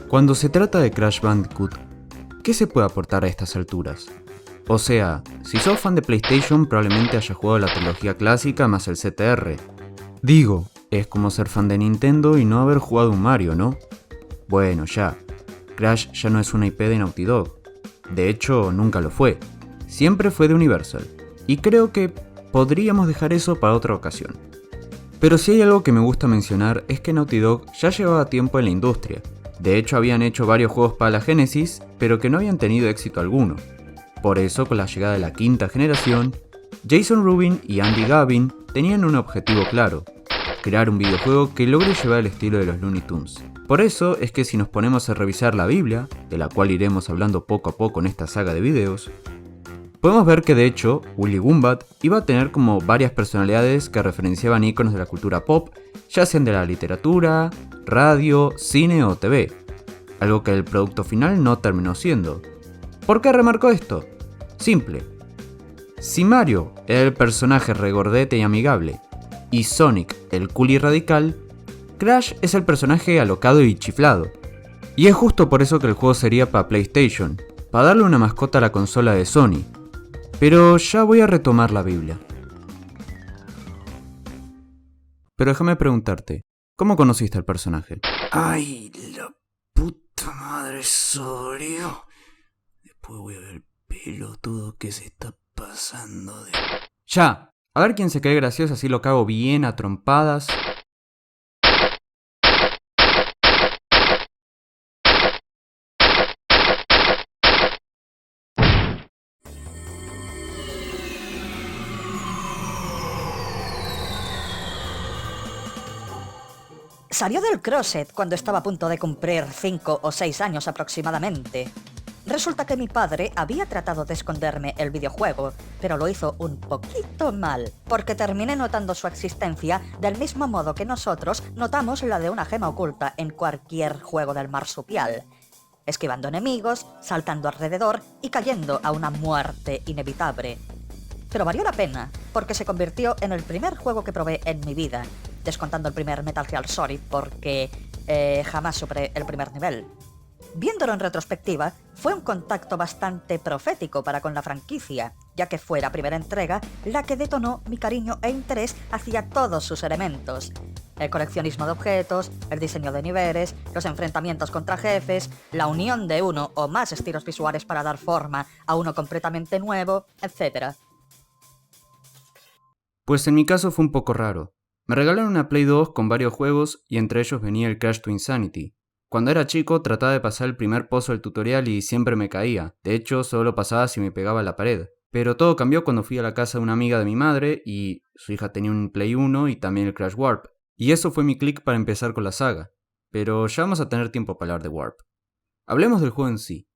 Cuando se trata de Crash Bandicoot, ¿qué se puede aportar a estas alturas? O sea, si sos fan de PlayStation probablemente hayas jugado la trilogía clásica más el CTR. Digo, es como ser fan de Nintendo y no haber jugado un Mario, ¿no? Bueno, ya. Crash ya no es una IP de Naughty Dog. De hecho, nunca lo fue. Siempre fue de Universal. Y creo que podríamos dejar eso para otra ocasión. Pero si hay algo que me gusta mencionar es que Naughty Dog ya llevaba tiempo en la industria. De hecho, habían hecho varios juegos para la Genesis, pero que no habían tenido éxito alguno. Por eso, con la llegada de la quinta generación, Jason Rubin y Andy Gavin tenían un objetivo claro: crear un videojuego que logre llevar el estilo de los Looney Tunes. Por eso es que si nos ponemos a revisar la Biblia, de la cual iremos hablando poco a poco en esta saga de videos, podemos ver que de hecho, Willy Wombat iba a tener como varias personalidades que referenciaban íconos de la cultura pop, ya sean de la literatura, radio, cine o TV, algo que el producto final no terminó siendo. ¿Por qué remarco esto? Simple. Si Mario era el personaje regordete y amigable, y Sonic el cool y radical, Crash es el personaje alocado y chiflado. Y es justo por eso que el juego sería para PlayStation, para darle una mascota a la consola de Sony. Pero ya voy a retomar la Biblia. Pero déjame preguntarte, ¿cómo conociste al personaje? Ay, la puta madre, Sorio. Después voy a ver el pelotudo que se está pasando de... ¡Ya! A ver quién se cree gracioso, así lo cago bien a trompadas. Salió del closet cuando estaba a punto de cumplir 5 o 6 años aproximadamente. Resulta que mi padre había tratado de esconderme el videojuego, pero lo hizo un poquito mal, porque terminé notando su existencia del mismo modo que nosotros notamos la de una gema oculta en cualquier juego del marsupial, esquivando enemigos, saltando alrededor y cayendo a una muerte inevitable. Pero valió la pena, porque se convirtió en el primer juego que probé en mi vida, descontando el primer Metal Gear Solid porque jamás superé el primer nivel. Viéndolo en retrospectiva, fue un contacto bastante profético para con la franquicia, ya que fue la primera entrega la que detonó mi cariño e interés hacia todos sus elementos. El coleccionismo de objetos, el diseño de niveles, los enfrentamientos contra jefes, la unión de uno o más estilos visuales para dar forma a uno completamente nuevo, etc. Pues en mi caso fue un poco raro. Me regalaron una Play 2 con varios juegos y entre ellos venía el Crash to Insanity. Cuando era chico trataba de pasar el primer pozo del tutorial y siempre me caía. De hecho, solo lo pasaba si me pegaba a la pared. Pero todo cambió cuando fui a la casa de una amiga de mi madre y su hija tenía un Play 1 y también el Crash Warp. Y eso fue mi click para empezar con la saga. Pero ya vamos a tener tiempo para hablar de Warp. Hablemos del juego en sí.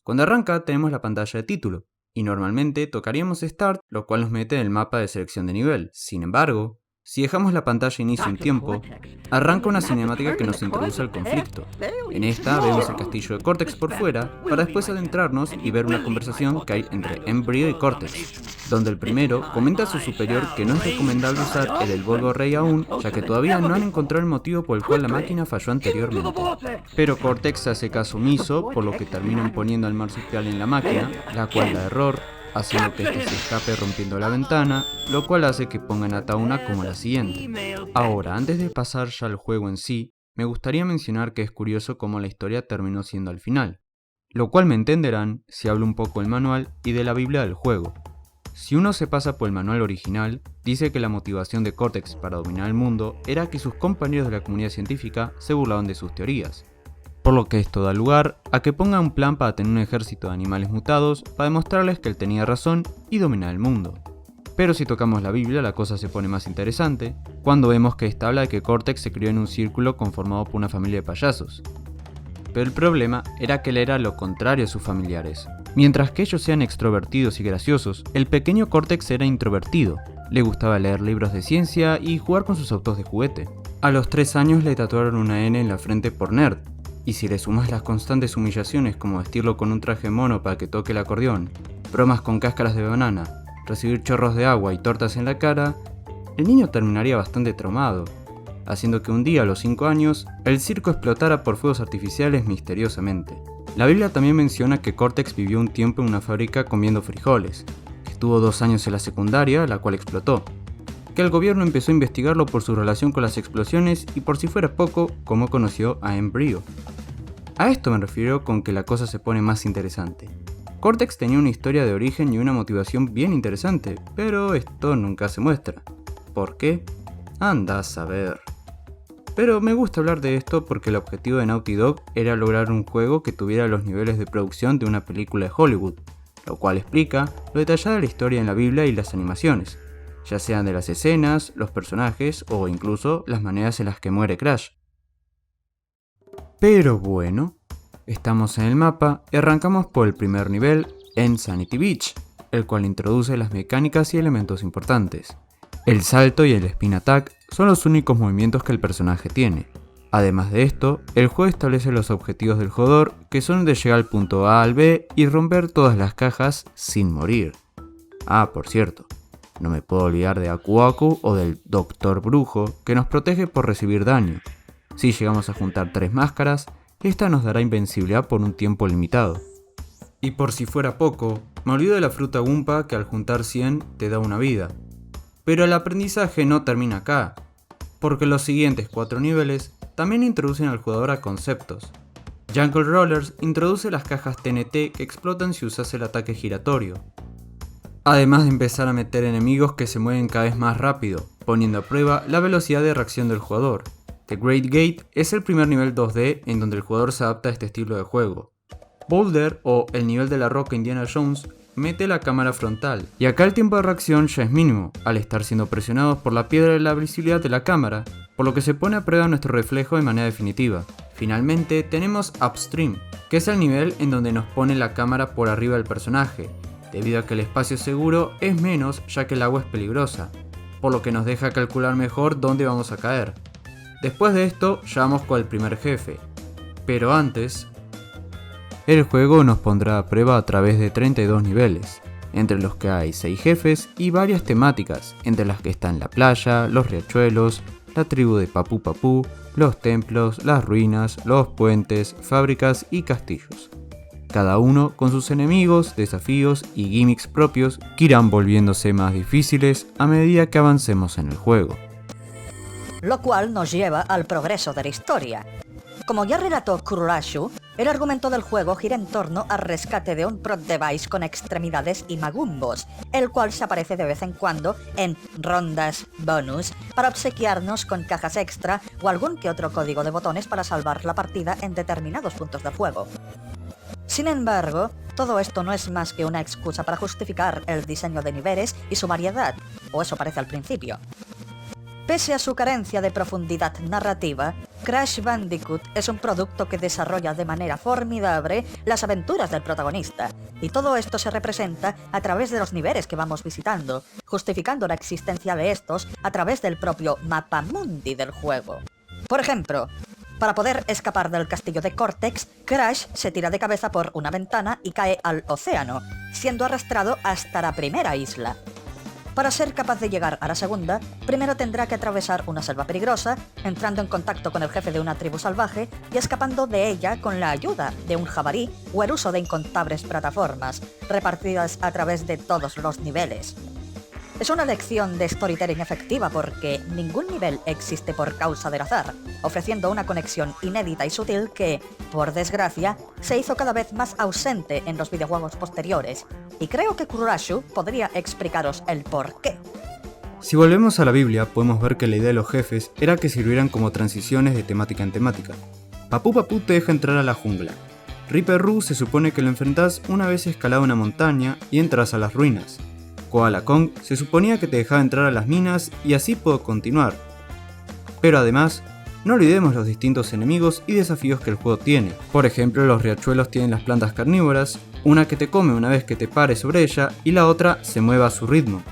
Cuando arranca tenemos la pantalla de título, y normalmente tocaríamos Start, lo cual nos mete en el mapa de selección de nivel. Sin embargo, si dejamos la pantalla inicio un tiempo, arranca una cinemática que nos introduce al conflicto. En esta vemos el castillo de Cortex por fuera, para después adentrarnos y ver una conversación que hay entre Embryo y Cortex, donde el primero comenta a su superior que no es recomendable usar el Volvo Rey aún, ya que todavía no han encontrado el motivo por el cual la máquina falló anteriormente. Pero Cortex hace caso omiso, por lo que terminan poniendo al marsupial en la máquina, la cual da error, haciendo que este se escape rompiendo la ventana, lo cual hace que pongan a Tauna como la siguiente. Ahora, antes de pasar ya al juego en sí, me gustaría mencionar que es curioso cómo la historia terminó siendo al final, lo cual me entenderán si hablo un poco del manual y de la Biblia del juego. Si uno se pasa por el manual original, dice que la motivación de Cortex para dominar el mundo era que sus compañeros de la comunidad científica se burlaban de sus teorías. Por lo que esto da lugar a que ponga un plan para tener un ejército de animales mutados para demostrarles que él tenía razón y dominar el mundo. Pero si tocamos la Biblia la cosa se pone más interesante, cuando vemos que esta habla de que Cortex se crió en un círculo conformado por una familia de payasos. Pero el problema era que él era lo contrario a sus familiares. Mientras que ellos sean extrovertidos y graciosos, el pequeño Cortex era introvertido. Le gustaba leer libros de ciencia y jugar con sus autos de juguete. A los 3 años le tatuaron una N en la frente por nerd. Y si le sumas las constantes humillaciones como vestirlo con un traje mono para que toque el acordeón, bromas con cáscaras de banana, recibir chorros de agua y tortas en la cara, el niño terminaría bastante traumado. haciendo que un día a los 5 años, el circo explotara por fuegos artificiales misteriosamente. La Biblia también menciona que Cortex vivió un tiempo en una fábrica comiendo frijoles, que estuvo 2 años en la secundaria, la cual explotó, que el gobierno empezó a investigarlo por su relación con las explosiones y por si fuera poco, cómo conoció a Embryo. A esto me refiero con que la cosa se pone más interesante. Cortex tenía una historia de origen y una motivación bien interesante, pero esto nunca se muestra. ¿Por qué? Anda a saber. Pero me gusta hablar de esto porque el objetivo de Naughty Dog era lograr un juego que tuviera los niveles de producción de una película de Hollywood, lo cual explica lo detallada de la historia en la Biblia y las animaciones, ya sean de las escenas, los personajes o incluso las maneras en las que muere Crash. Pero bueno, estamos en el mapa y arrancamos por el primer nivel en Sanity Beach, el cual introduce las mecánicas y elementos importantes. El salto y el spin attack son los únicos movimientos que el personaje tiene. Además de esto, el juego establece los objetivos del jugador, que son de llegar al punto A al B y romper todas las cajas sin morir. Ah, por cierto, no me puedo olvidar de Aku Aku o del Doctor Brujo, que nos protege por recibir daño. Si llegamos a juntar 3 máscaras, esta nos dará invencibilidad por un tiempo limitado. Y por si fuera poco, me olvido de la fruta Goomba que al juntar 100 te da una vida. Pero el aprendizaje no termina acá, porque los siguientes 4 niveles también introducen al jugador a conceptos. Jungle Rollers introduce las cajas TNT que explotan si usas el ataque giratorio. Además de empezar a meter enemigos que se mueven cada vez más rápido, poniendo a prueba la velocidad de reacción del jugador. The Great Gate es el primer nivel 2D en donde el jugador se adapta a este estilo de juego. Boulder, o el nivel de la roca Indiana Jones, mete la cámara frontal, y acá el tiempo de reacción ya es mínimo, al estar siendo presionados por la piedra de la visibilidad de la cámara, por lo que se pone a prueba nuestro reflejo de manera definitiva. Finalmente tenemos Upstream, que es el nivel en donde nos pone la cámara por arriba del personaje, debido a que el espacio seguro es menos ya que el agua es peligrosa, por lo que nos deja calcular mejor dónde vamos a caer. Después de esto ya vamos con el primer jefe, pero antes, el juego nos pondrá a prueba a través de 32 niveles, entre los que hay 6 jefes y varias temáticas, entre las que están la playa, los riachuelos, la tribu de Papú Papú, los templos, las ruinas, los puentes, fábricas y castillos. Cada uno con sus enemigos, desafíos y gimmicks propios que irán volviéndose más difíciles a medida que avancemos en el juego. Lo cual nos lleva al progreso de la historia. Como ya relató Kururashu, el argumento del juego gira en torno al rescate de un prot device con extremidades y magumbos, el cual se aparece de vez en cuando en rondas bonus para obsequiarnos con cajas extra o algún que otro código de botones para salvar la partida en determinados puntos del juego. Sin embargo, todo esto no es más que una excusa para justificar el diseño de niveles y su variedad, o eso parece al principio. Pese a su carencia de profundidad narrativa, Crash Bandicoot es un producto que desarrolla de manera formidable las aventuras del protagonista, y todo esto se representa a través de los niveles que vamos visitando, justificando la existencia de estos a través del propio mapa mundi del juego. Por ejemplo, para poder escapar del castillo de Cortex, Crash se tira de cabeza por una ventana y cae al océano, siendo arrastrado hasta la primera isla. Para ser capaz de llegar a la segunda, primero tendrá que atravesar una selva peligrosa, entrando en contacto con el jefe de una tribu salvaje y escapando de ella con la ayuda de un jabalí o el uso de incontables plataformas, repartidas a través de todos los niveles. Es una lección de storytelling efectiva porque ningún nivel existe por causa del azar, ofreciendo una conexión inédita y sutil que, por desgracia, se hizo cada vez más ausente en los videojuegos posteriores, y creo que Kururashu podría explicaros el porqué. Si volvemos a la Biblia, podemos ver que la idea de los jefes era que sirvieran como transiciones de temática en temática. Papú Papú te deja entrar a la jungla. Ripper Roo se supone que lo enfrentás una vez escalado una montaña y entras a las ruinas. Koala Kong se suponía que te dejaba entrar a las minas y así puedo continuar. Pero además, no olvidemos los distintos enemigos y desafíos que el juego tiene. Por ejemplo, los riachuelos tienen las plantas carnívoras, una que te come una vez que te pares sobre ella y la otra se mueve a su ritmo.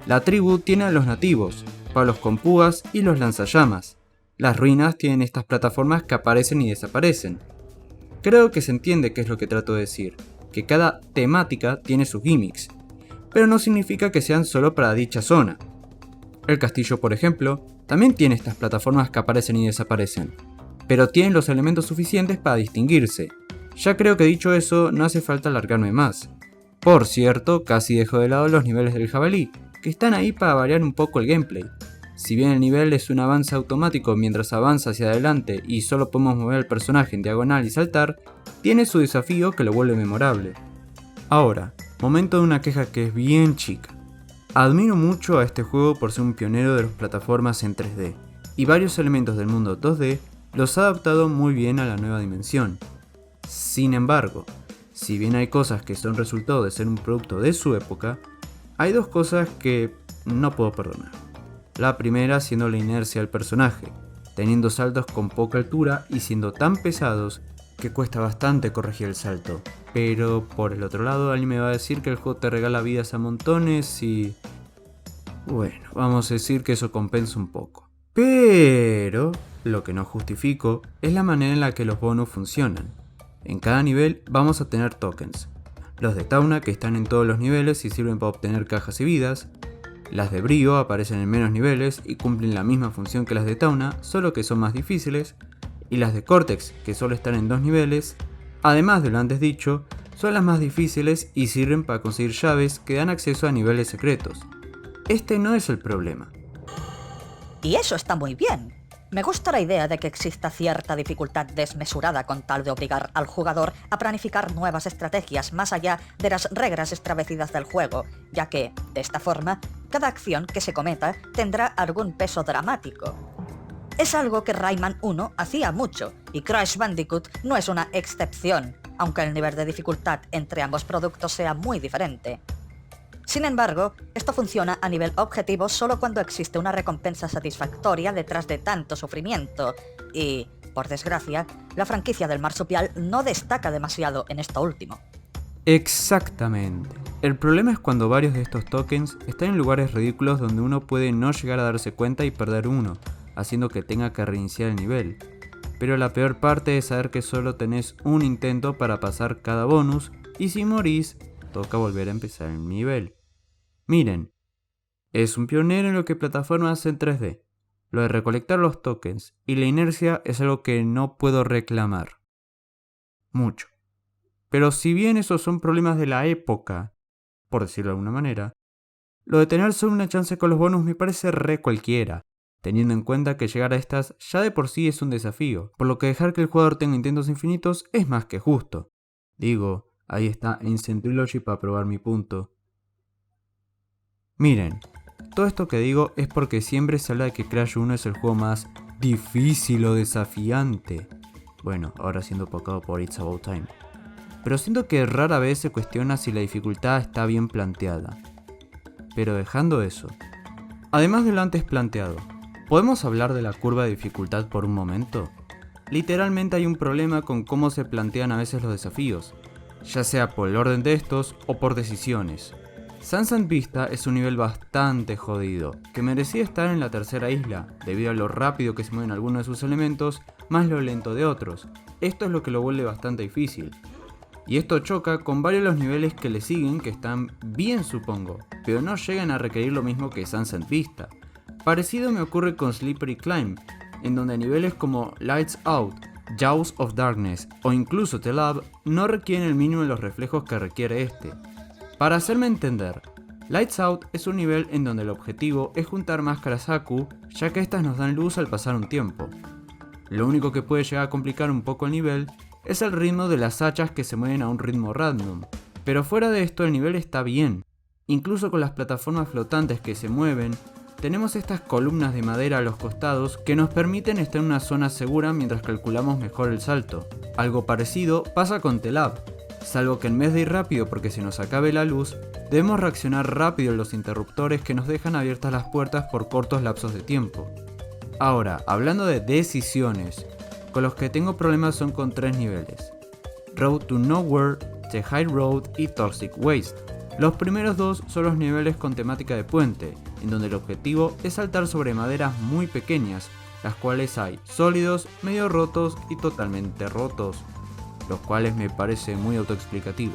La tribu tiene a los nativos, palos con púas y los lanzallamas. Las ruinas tienen estas plataformas que aparecen y desaparecen. Creo que se entiende qué es lo que trato de decir, que cada temática tiene sus gimmicks, pero no significa que sean solo para dicha zona. El castillo, por ejemplo, también tiene estas plataformas que aparecen y desaparecen, pero tienen los elementos suficientes para distinguirse. Ya creo que dicho eso, no hace falta alargarme más. Por cierto, casi dejo de lado los niveles del jabalí, que están ahí para variar un poco el gameplay. Si bien el nivel es un avance automático mientras avanza hacia adelante y solo podemos mover el personaje en diagonal y saltar, tiene su desafío que lo vuelve memorable. Ahora, momento de una queja que es bien chica. Admiro mucho a este juego por ser un pionero de las plataformas en 3D, y varios elementos del mundo 2D los ha adaptado muy bien a la nueva dimensión. Sin embargo, si bien hay cosas que son resultado de ser un producto de su época, hay dos cosas que no puedo perdonar. La primera siendo la inercia del personaje, teniendo saltos con poca altura y siendo tan pesados que cuesta bastante corregir el salto. Pero por el otro lado, alguien me va a decir que el juego te regala vidas a montones y... bueno, vamos a decir que eso compensa un poco. Pero lo que no justifico es la manera en la que los bonus funcionan. En cada nivel vamos a tener tokens. Los de Tauna, que están en todos los niveles y sirven para obtener cajas y vidas. Las de Brío aparecen en menos niveles y cumplen la misma función que las de Tauna, solo que son más difíciles. Y las de Cortex, que solo están en 2 niveles, además de lo antes dicho, son las más difíciles y sirven para conseguir llaves que dan acceso a niveles secretos. Este no es el problema. Y eso está muy bien. Me gusta la idea de que exista cierta dificultad desmesurada con tal de obligar al jugador a planificar nuevas estrategias más allá de las reglas establecidas del juego, ya que, de esta forma, cada acción que se cometa tendrá algún peso dramático. Es algo que Rayman 1 hacía mucho, y Crash Bandicoot no es una excepción, aunque el nivel de dificultad entre ambos productos sea muy diferente. Sin embargo, esto funciona a nivel objetivo solo cuando existe una recompensa satisfactoria detrás de tanto sufrimiento, y, por desgracia, la franquicia del marsupial no destaca demasiado en esto último. Exactamente. El problema es cuando varios de estos tokens están en lugares ridículos donde uno puede no llegar a darse cuenta y perder uno, haciendo que tenga que reiniciar el nivel. Pero la peor parte es saber que solo tenés un intento para pasar cada bonus, y si morís, toca volver a empezar el nivel. Miren, es un pionero en lo que plataformas hacen 3D. Lo de recolectar los tokens y la inercia es algo que no puedo reclamar. Mucho. Pero si bien esos son problemas de la época, por decirlo de alguna manera, lo de tener solo una chance con los bonus me parece re cualquiera, teniendo en cuenta que llegar a estas ya de por sí es un desafío, por lo que dejar que el jugador tenga intentos infinitos es más que justo. Digo, ahí está Ancient Trilogy para probar mi punto. Miren, todo esto que digo es porque siempre se habla de que Crash 1 es el juego más difícil o desafiante. Bueno, ahora siendo opacado por It's About Time. Pero siento que rara vez se cuestiona si la dificultad está bien planteada. Pero dejando eso, además de lo antes planteado, ¿podemos hablar de la curva de dificultad por un momento? Literalmente hay un problema con cómo se plantean a veces los desafíos, ya sea por el orden de estos o por decisiones. Sunset Vista es un nivel bastante jodido, que merecía estar en la tercera isla, debido a lo rápido que se mueven algunos de sus elementos, más lo lento de otros. Esto es lo que lo vuelve bastante difícil. Y esto choca con varios de los niveles que le siguen que están bien supongo, pero no llegan a requerir lo mismo que Sunset Vista. Parecido me ocurre con Slippery Climb, en donde niveles como Lights Out, Jaws of Darkness o incluso The Lab no requieren el mínimo de los reflejos que requiere este. Para hacerme entender, Lights Out es un nivel en donde el objetivo es juntar máscaras Aku, ya que estas nos dan luz al pasar un tiempo. Lo único que puede llegar a complicar un poco el nivel es el ritmo de las hachas que se mueven a un ritmo random, pero fuera de esto el nivel está bien. Incluso con las plataformas flotantes que se mueven, tenemos estas columnas de madera a los costados que nos permiten estar en una zona segura mientras calculamos mejor el salto. Algo parecido pasa con The Lab. Salvo que en vez de ir rápido porque se nos acabe la luz, debemos reaccionar rápido en los interruptores que nos dejan abiertas las puertas por cortos lapsos de tiempo. Ahora, hablando de decisiones, con los que tengo problemas son con 3 niveles: Road to Nowhere, The High Road y Toxic Waste. Los primeros 2 son los niveles con temática de puente, en donde el objetivo es saltar sobre maderas muy pequeñas, las cuales hay sólidos, medio rotos y totalmente rotos, los cuales me parece muy autoexplicativo.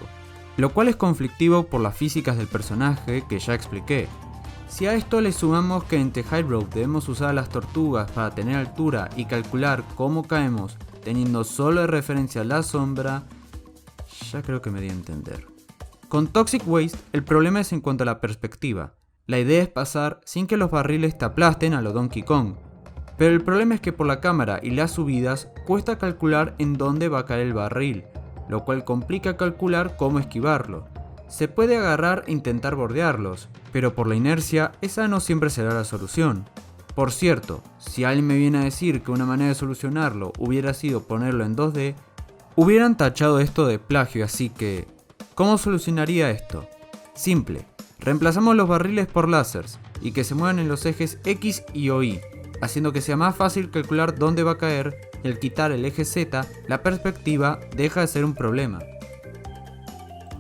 Lo cual es conflictivo por las físicas del personaje que ya expliqué. Si a esto le sumamos que en The High Road debemos usar a las tortugas para tener altura y calcular cómo caemos teniendo solo de referencia la sombra, ya creo que me di a entender. Con Toxic Waste el problema es en cuanto a la perspectiva. La idea es pasar sin que los barriles te aplasten a lo Donkey Kong, pero el problema es que por la cámara y las subidas cuesta calcular en dónde va a caer el barril, lo cual complica calcular cómo esquivarlo. Se puede agarrar e intentar bordearlos, pero por la inercia esa no siempre será la solución. Por cierto, si alguien me viene a decir que una manera de solucionarlo hubiera sido ponerlo en 2D, hubieran tachado esto de plagio, así que ¿cómo solucionaría esto? Simple, reemplazamos los barriles por láseres y que se muevan en los ejes X y o Y, haciendo que sea más fácil calcular dónde va a caer y al quitar el eje Z, la perspectiva deja de ser un problema.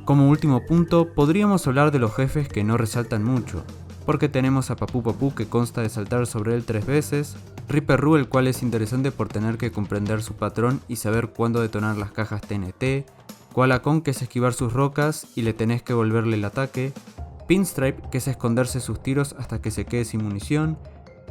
Como último punto, podríamos hablar de los jefes que no resaltan mucho, porque tenemos a Papu Papu que consta de saltar sobre él 3 veces, Ripper Roo el cual es interesante por tener que comprender su patrón y saber cuándo detonar las cajas TNT, Koala Kong que es esquivar sus rocas y le tenés que volverle el ataque, Pinstripe que es esconderse sus tiros hasta que se quede sin munición,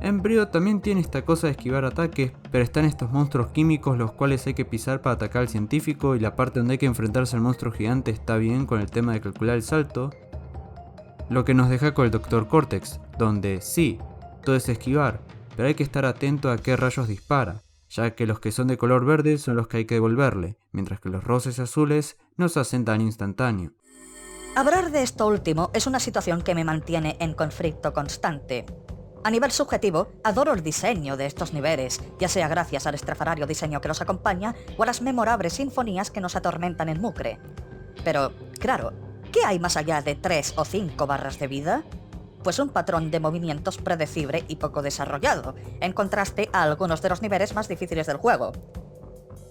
Embryo también tiene esta cosa de esquivar ataques, pero están estos monstruos químicos los cuales hay que pisar para atacar al científico y la parte donde hay que enfrentarse al monstruo gigante está bien con el tema de calcular el salto. Lo que nos deja con el Dr. Cortex, donde sí, todo es esquivar, pero hay que estar atento a qué rayos dispara, ya que los que son de color verde son los que hay que devolverle, mientras que los rosas y azules nos hacen daño instantáneo. Hablar de esto último es una situación que me mantiene en conflicto constante. A nivel subjetivo, adoro el diseño de estos niveles, ya sea gracias al estrafalario diseño que los acompaña o a las memorables sinfonías que nos atormentan en Mucre. Pero, claro, ¿qué hay más allá de 3 o 5 barras de vida? Pues un patrón de movimientos predecible y poco desarrollado, en contraste a algunos de los niveles más difíciles del juego.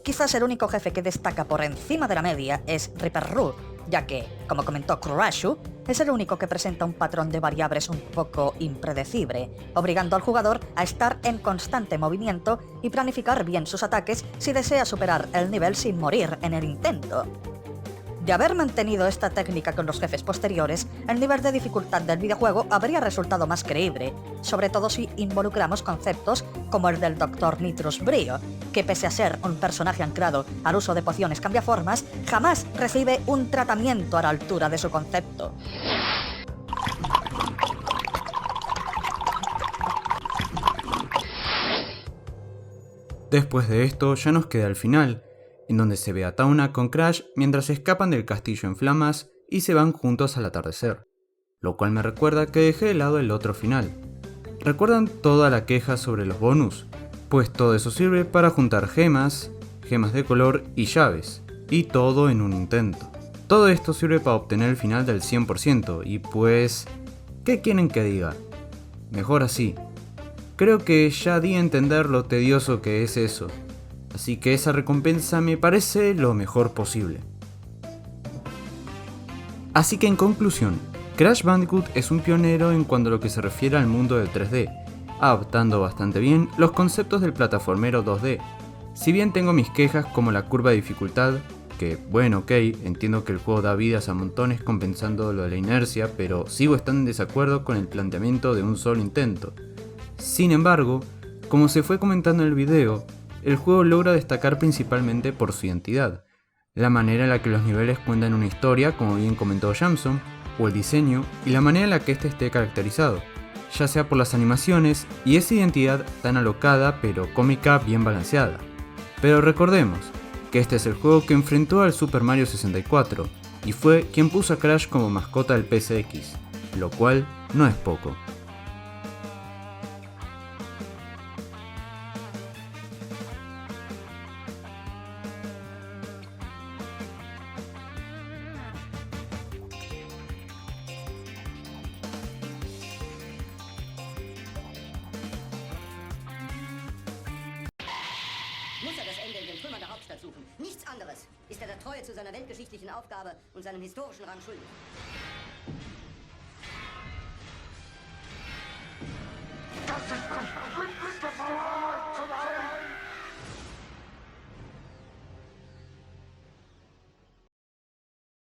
Quizás el único jefe que destaca por encima de la media es Ripper Roo, ya que, como comentó Kurashu, es el único que presenta un patrón de variables un poco impredecible, obligando al jugador a estar en constante movimiento y planificar bien sus ataques si desea superar el nivel sin morir en el intento. De haber mantenido esta técnica con los jefes posteriores, el nivel de dificultad del videojuego habría resultado más creíble, sobre todo si involucramos conceptos como el del Dr. Nitrous Brio, que pese a ser un personaje anclado al uso de pociones cambiaformas, jamás recibe un tratamiento a la altura de su concepto. Después de esto ya nos queda el final, en donde se ve a Tauna con Crash mientras escapan del castillo en flamas y se van juntos al atardecer, lo cual me recuerda que dejé de lado el otro final. ¿Recuerdan toda la queja sobre los bonus? Pues todo eso sirve para juntar gemas, gemas de color y llaves, y todo en un intento. Todo esto sirve para obtener el final del 100% y pues, ¿qué quieren que diga? Mejor así. Creo que ya di a entender lo tedioso que es eso. Así que esa recompensa me parece lo mejor posible. Así que en conclusión, Crash Bandicoot es un pionero en cuanto a lo que se refiere al mundo del 3D, adaptando bastante bien los conceptos del plataformero 2D. Si bien tengo mis quejas como la curva de dificultad, que bueno ok, entiendo que el juego da vidas a montones compensando lo de la inercia, pero sigo estando en desacuerdo con el planteamiento de un solo intento. Sin embargo, como se fue comentando en el video, el juego logra destacar principalmente por su identidad, la manera en la que los niveles cuentan una historia, como bien comentó Jamson, o el diseño y la manera en la que este esté caracterizado, ya sea por las animaciones y esa identidad tan alocada pero cómica bien balanceada. Pero recordemos que este es el juego que enfrentó al Super Mario 64 y fue quien puso a Crash como mascota del PSX, lo cual no es poco. Muss er das Ende in den Trümmern der Hauptstadt suchen. Nichts anderes. Ist er der Treue zu seiner weltgeschichtlichen Aufgabe und seinem historischen Rang schuldig. Das ist das berühmteste Verrat zu sein!